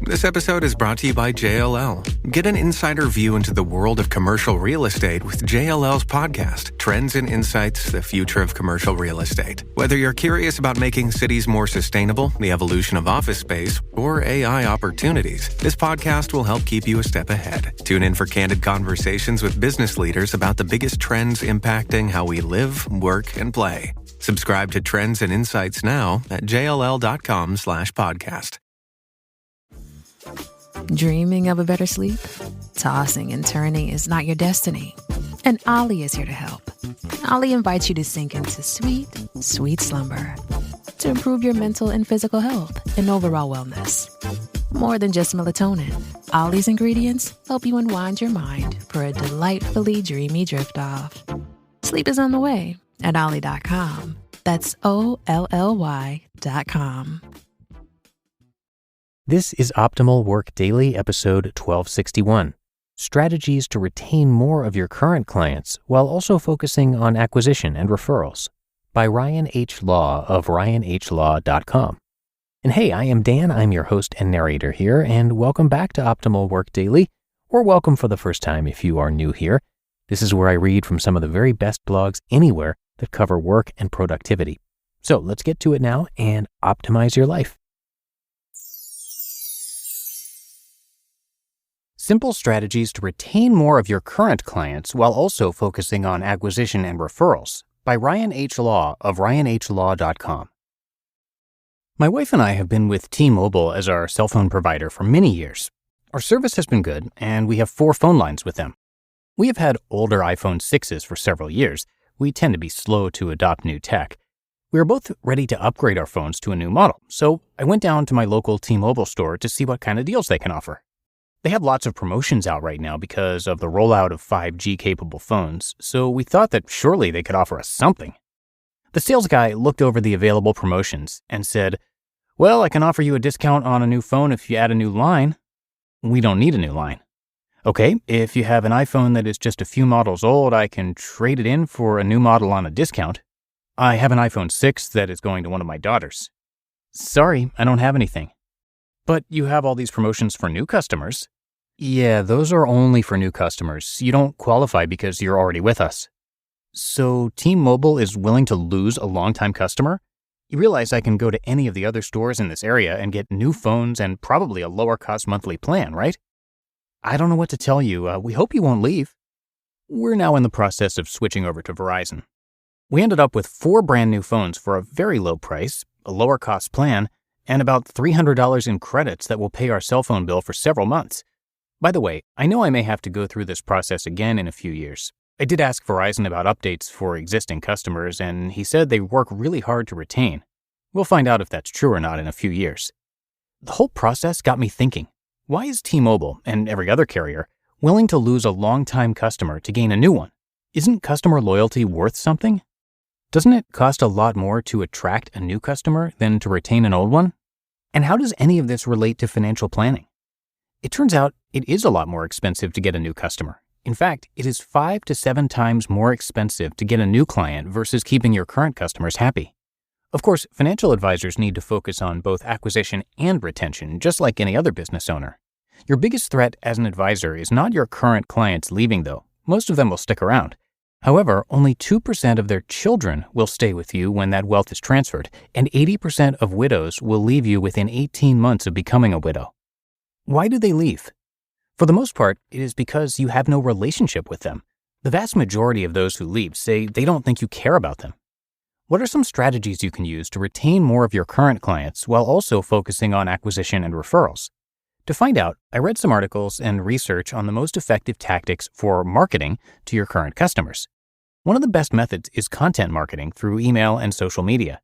This episode is brought to you by JLL. Get an insider view into the world of commercial real estate with JLL's podcast, Trends and Insights, the Future of Commercial Real Estate. Whether you're curious about making cities more sustainable, the evolution of office space, or AI opportunities, this podcast will help keep you a step ahead. Tune in for candid conversations with business leaders about the biggest trends impacting how we live, work, and play. Subscribe to Trends and Insights now at jll.com/podcast. Dreaming of a better sleep? Tossing and turning is not your destiny. And Ollie is here to help. Ollie invites you to sink into sweet, sweet slumber to improve your mental and physical health and overall wellness. More than just melatonin, Ollie's ingredients help you unwind your mind for a delightfully dreamy drift off. Sleep is on the way at Ollie.com. That's OLLY.com. This is Optimal Work Daily, episode 1261, Strategies to Retain More of Your Current Clients While Also Focusing on Acquisition and Referrals, by Ryan H. Law of ryanhlaw.com. And hey, I am Dan, I'm your host and narrator here, and welcome back to Optimal Work Daily, or welcome for the first time if you are new here. This is where I read from some of the very best blogs anywhere that cover work and productivity. So let's get to it now and optimize your life. Simple Strategies to Retain More of Your Current Clients While Also Focusing on Acquisition and Referrals, by Ryan H. Law of ryanhlaw.com. My wife and I have been with T-Mobile as our cell phone provider for many years. Our service has been good, and we have 4 phone lines with them. We have had older iPhone 6s for several years. We tend to be slow to adopt new tech. We are both ready to upgrade our phones to a new model, so I went down to my local T-Mobile store to see what kind of deals they can offer. They have lots of promotions out right now because of the rollout of 5G-capable phones, so we thought that surely they could offer us something. The sales guy looked over the available promotions and said, "Well, I can offer you a discount on a new phone if you add a new line." We don't need a new line. "Okay, if you have an iPhone that is just a few models old, I can trade it in for a new model on a discount. I have an iPhone 6 that is going to one of my daughters." "Sorry, I don't have anything." "But you have all these promotions for new customers." "Yeah, those are only for new customers. You don't qualify because you're already with us." "So T-Mobile is willing to lose a longtime customer? You realize I can go to any of the other stores in this area and get new phones and probably a lower cost monthly plan, right?" "I don't know what to tell you. We hope you won't leave." We're now in the process of switching over to Verizon. We ended up with 4 brand new phones for a very low price, a lower cost plan, and about $300 in credits that will pay our cell phone bill for several months. By the way, I know I may have to go through this process again in a few years. I did ask Verizon about updates for existing customers, and he said they work really hard to retain. We'll find out if that's true or not in a few years. The whole process got me thinking, why is T-Mobile, and every other carrier, willing to lose a long-time customer to gain a new one? Isn't customer loyalty worth something? Doesn't it cost a lot more to attract a new customer than to retain an old one? And how does any of this relate to financial planning? It turns out it is a lot more expensive to get a new customer. In fact, it is 5 to 7 times more expensive to get a new client versus keeping your current customers happy. Of course, financial advisors need to focus on both acquisition and retention, just like any other business owner. Your biggest threat as an advisor is not your current clients leaving, though. Most of them will stick around. However, only 2% of their children will stay with you when that wealth is transferred, and 80% of widows will leave you within 18 months of becoming a widow. Why do they leave? For the most part, it is because you have no relationship with them. The vast majority of those who leave say they don't think you care about them. What are some strategies you can use to retain more of your current clients while also focusing on acquisition and referrals? To find out, I read some articles and research on the most effective tactics for marketing to your current customers. One of the best methods is content marketing through email and social media.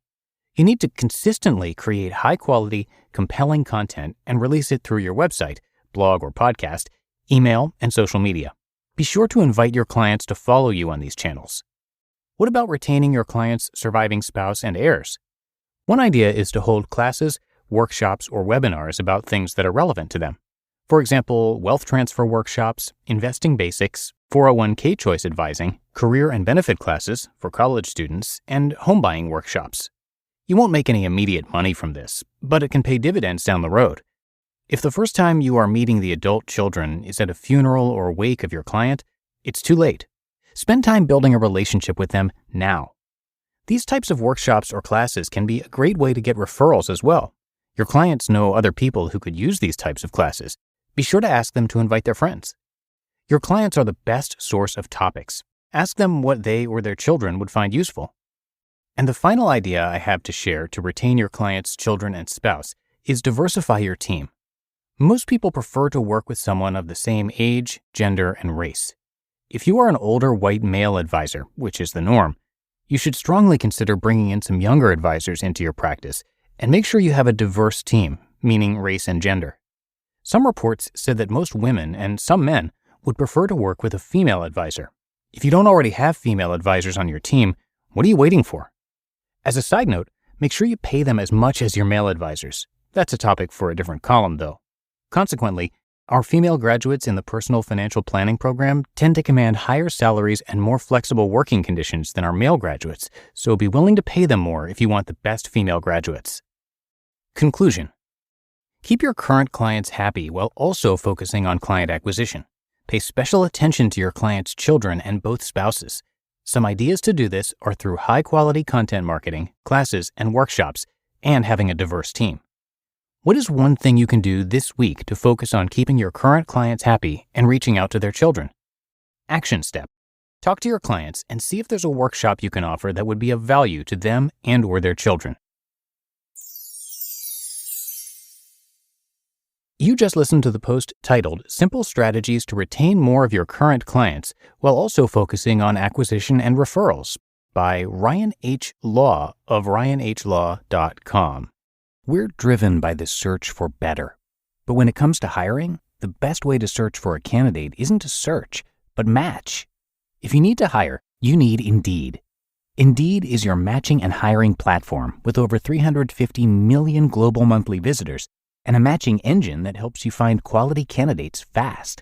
You need to consistently create high-quality, compelling content and release it through your website, blog or podcast, email, and social media. Be sure to invite your clients to follow you on these channels. What about retaining your client's surviving spouse and heirs? One idea is to hold classes, workshops, or webinars about things that are relevant to them. For example, wealth transfer workshops, investing basics, 401k choice advising, career and benefit classes for college students, and home buying workshops. You won't make any immediate money from this, but it can pay dividends down the road. If the first time you are meeting the adult children is at a funeral or wake of your client, it's too late. Spend time building a relationship with them now. These types of workshops or classes can be a great way to get referrals as well. Your clients know other people who could use these types of classes. Be sure to ask them to invite their friends. Your clients are the best source of topics. Ask them what they or their children would find useful. And the final idea I have to share to retain your clients' children and spouse is diversify your team. Most people prefer to work with someone of the same age, gender, and race. If you are an older white male advisor, which is the norm, you should strongly consider bringing in some younger advisors into your practice and make sure you have a diverse team, meaning race and gender. Some reports said that most women and some men would prefer to work with a female advisor. If you don't already have female advisors on your team, what are you waiting for? As a side note, make sure you pay them as much as your male advisors. That's a topic for a different column, though. Consequently, our female graduates in the personal financial planning program tend to command higher salaries and more flexible working conditions than our male graduates, so be willing to pay them more if you want the best female graduates. Conclusion. Keep your current clients happy while also focusing on client acquisition. Pay special attention to your clients' children and both spouses. Some ideas to do this are through high-quality content marketing, classes, and workshops, and having a diverse team. What is one thing you can do this week to focus on keeping your current clients happy and reaching out to their children? Action step. Talk to your clients and see if there's a workshop you can offer that would be of value to them and or their children. You just listened to the post titled Simple Strategies to Retain More of Your Current Clients While Also Focusing on Acquisition and Referrals by Ryan H. Law of ryanhlaw.com. We're driven by the search for better. But when it comes to hiring, the best way to search for a candidate isn't to search, but match. If you need to hire, you need Indeed. Indeed is your matching and hiring platform with over 350 million global monthly visitors and a matching engine that helps you find quality candidates fast.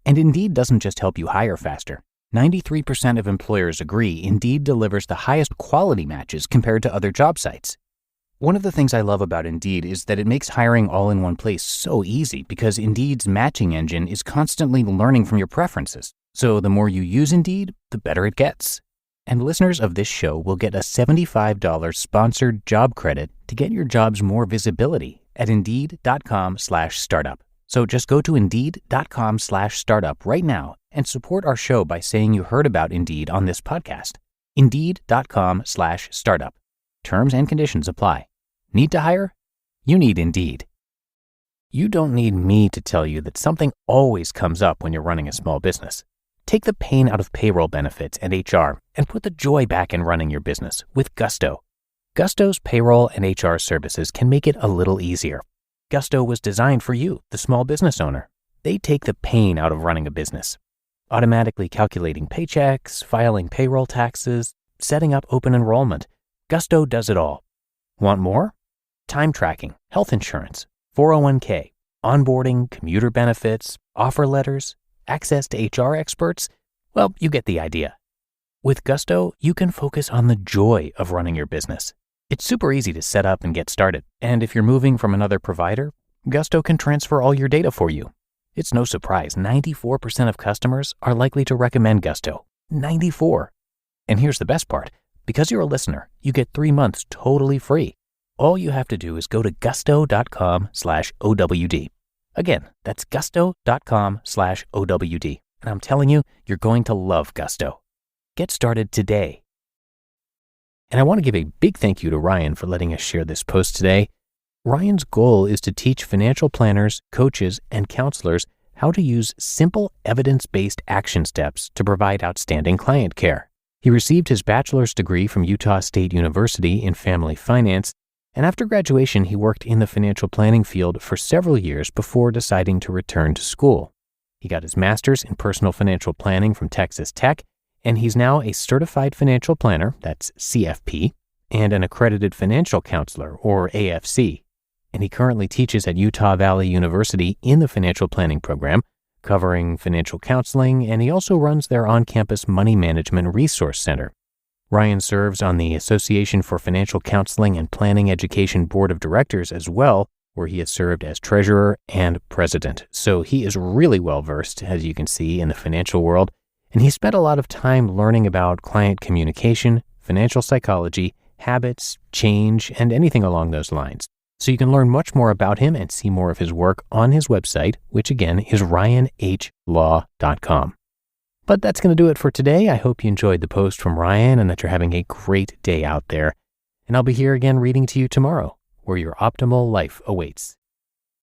And Indeed doesn't just help you hire faster. 93% of employers agree Indeed delivers the highest quality matches compared to other job sites. One of the things I love about Indeed is that it makes hiring all in one place so easy because Indeed's matching engine is constantly learning from your preferences. So the more you use Indeed, the better it gets. And listeners of this show will get a $75 sponsored job credit to get your jobs more visibility at Indeed.com/startup. So just go to Indeed.com/startup right now and support our show by saying you heard about Indeed on this podcast. Indeed.com/startup. Terms and conditions apply. Need to hire? You need Indeed. You don't need me to tell you that something always comes up when you're running a small business. Take the pain out of payroll benefits and HR and put the joy back in running your business with Gusto. Gusto's payroll and HR services can make it a little easier. Gusto was designed for you, the small business owner. They take the pain out of running a business. Automatically calculating paychecks, filing payroll taxes, setting up open enrollment. Gusto does it all. Want more? Time tracking, health insurance, 401k, onboarding, commuter benefits, offer letters, access to HR experts. Well, you get the idea. With Gusto, you can focus on the joy of running your business. It's super easy to set up and get started. And if you're moving from another provider, Gusto can transfer all your data for you. It's no surprise 94% of customers are likely to recommend Gusto. 94. And here's the best part. Because you're a listener, you get 3 months totally free. All you have to do is go to gusto.com/OWD. Again, that's gusto.com/OWD. And I'm telling you, you're going to love Gusto. Get started today. And I want to give a big thank you to Ryan for letting us share this post today. Ryan's goal is to teach financial planners, coaches, and counselors how to use simple evidence-based action steps to provide outstanding client care. He received his bachelor's degree from Utah State University in family finance, and after graduation, he worked in the financial planning field for several years before deciding to return to school. He got his master's in personal financial planning from Texas Tech, and he's now a certified financial planner, that's CFP, and an accredited financial counselor, or AFC. And he currently teaches at Utah Valley University in the financial planning program, covering financial counseling, and he also runs their on-campus money management resource center. Ryan serves on the Association for Financial Counseling and Planning Education Board of Directors as well, where he has served as treasurer and president. So he is really well-versed, as you can see, in the financial world, and he spent a lot of time learning about client communication, financial psychology, habits, change, and anything along those lines. So you can learn much more about him and see more of his work on his website, which again is ryanhlaw.com. But that's going to do it for today. I hope you enjoyed the post from Ryan and that you're having a great day out there. And I'll be here again reading to you tomorrow, where your optimal life awaits.